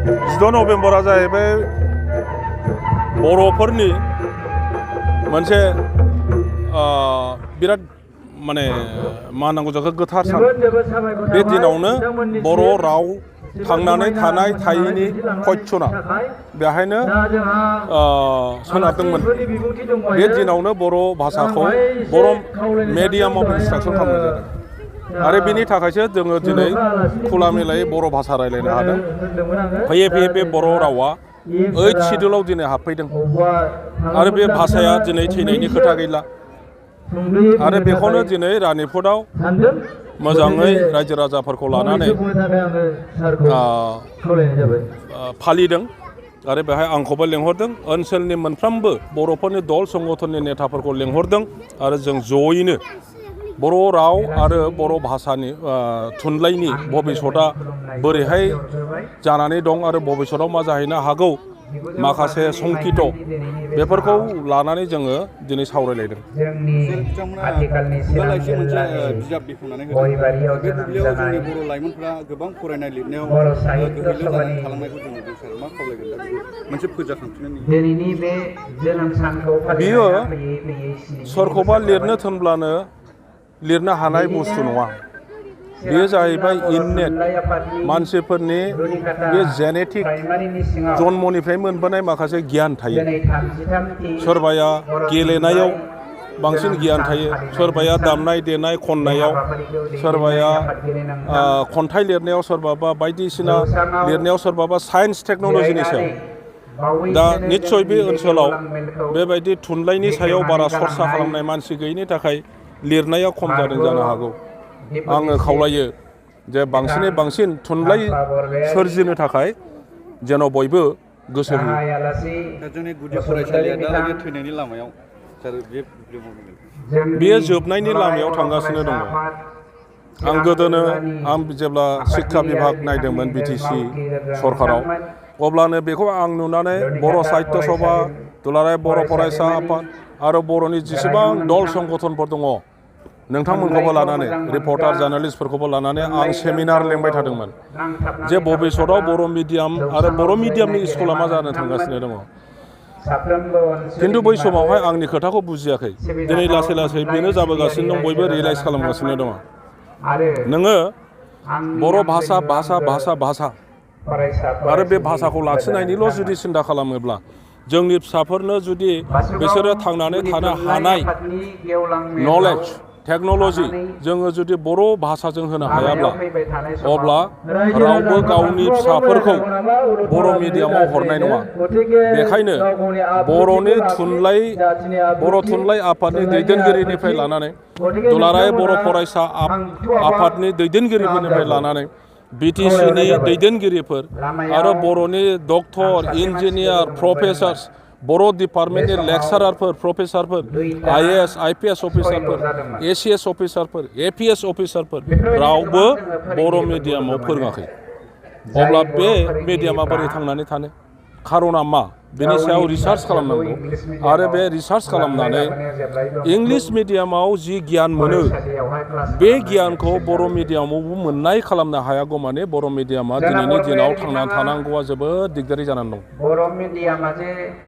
10 नभेम्बरा जाहैबाय बर'फोरनि मोनसे बिराद माने मा होननांगौ जाखो गोथार सान बे दिनावनो बर' राव थांनानै थानाय थायैनि कयसना बेहायनो सोनारदोंमोन। बे दिनावनो बर' भाषाखौ बर' मेडियामाव इन्सट्राक्सन खालामनाय जादों आरो बेनि थाखायसो जोङो दिनै खुला मेलायै बर' भाषा रायज्लायनो हादों। फैयै फैयै बे बर' रावा 8 सिडिउलाव दिनै हाबफैदों आरो बे भाषाया दिनै थैनायनि खोथा गैला आरो बेखौनो दिनै रानिपुराव मोजाङै रायजो राजाफोरखौ लानानै फालिदों आरो बेहाय आंखौबो लेंहरदों। ओनसोलनि मोनफ्रोमबो बर'फोरनि दल संगठननि नेताफोरखौ लेंहरदों आरो जों जयैनो बर' राव आरो बर' भाषानि थुनलाइनि भबिसतआ बोरैहाय जानानै दं आरो भबिसतआव मा जाहैनो हागौ माखासे संकित बेफोरखौ लानानै जोङो दिनै सावरायलायदों। बिजाब बेखेवनानै होदों। बे बुब्लियाव जोंनि बर' लाइमोनफोरा गोबां फरायनाय लिरनायाव गोहैलो जानानै थालांनायखौ जों नुदों। सार मा खावलायगोन दा मोनसे फोजाखांफिननायनि बियो सोरखौबा लिरनो थोनब्लानो लिरनो हानाय बुस्थु नङा। बेयो जाहैबाय इननेट मानसिफोरनि बे जेनेटिक जन्मनिफ्राय मोनबोनाय माखासे गियान थायो। सोरबाया गेलेनायाव बांसिन गियान थायो, सोरबाया दामनाय देनाय खननायाव, सोरबाया खन्थाइ लिरनायाव, सोरबाबा बायदिसिना लिरनायाव, सोरबाबा साइन्स टेक्न'लजिनि सायाव। दा निस्सय बे ओनसोलाव बेबायदि थुनलाइनि सायाव बारा सरसा खालामनाय मानसि गैयिनि थाखाय लिरनाया खम जादों जानो हागौ। आङो खावलायो जे बांसिनै बांसिन थुनलाइ सोरजिनो थाखाय जेन' बयबो गोसो होयो। जोंनि गुदि फरायसालिया दालागै थैनायनि लामायाव बेयो जोबनायनि लामायाव थांगासिनो दङ। आं गोदोनो जेब्ला शिक्षा बिभाग नायदोंमोन BTC सरकाराव, अब्लानो बेखौ आं नुनानै बर' साहित्य सभा, दुलाराय बर' फरायसा आफाद आरो बर'नि जेसेबां दल संगठनफोर दङ नोंथांमोनखौबो लानानै, रिपर्टार जार्नालिस्टफोरखौबो लानानै आं सेमिनार लेंबाय थादोंमोन जे भबिसतआव बर' मिडियाम आरो बर' मिडियामनि स्कुला मा जानो थांगासिनो दङ। खिन्थु बै समावहाय आंनि खोथाखौ बुजियाखै। दिनै लासै लासै बेनो जाबोगासिनो दं, बयबो रियेलाइज खालामगासिनो दङ। नोङो बर' भाषा आरो बे भाषाखौ लाखिनायनिल' जुदि सिन्था खालामोब्ला, जोंनि फिसाफोरनो जुदि बिसोरो थांनानै थानो हानाय नलेज टेक्न'लजि जोङो जुदि बर' भाषाजों होनो हायाब्ला, अब्ला रावबो गावनि फिसाफोरखौ बर' मिडियामाव हरनाय नङा। बेखायनो बर' थुनलाइ आफादनि दैदेनगिरिनिफ्राय लानानै, दुलाराय बर' फरायसा आफादनि दैदेनगिरिफोरनिफ्राय लानानै, BTCनि दैदेनगिरिफोर आरो बर'नि डक्टर, इन्जिनियार, प्रफेसार्स, बर' डिपार्टमेन्टनि लेक्सारारफोर, प्रफेसारफोर, IAS, IPS अफिसारफोर, ACS अफिसारफोर, APS अफिसारफोर रावबो बर' मिडियामाव फोरोङाखै। अब्ला बे मिडियामा बोरै थांनानै थानो? खार'ना मा? बेनि सायाव रिसार्च खालामनांगौ आरो बे रिसार्च खालामनानै इंलिश मिडियामाव जि गियान मोनो बे गियानखौ बर' मिडियामावबो मोननाय खालामनो हायागौमानि बर' मिडियामा दिनैनि दिनाव थांनानै थानांगौआ जोबोद दिगदारि जानानै दं।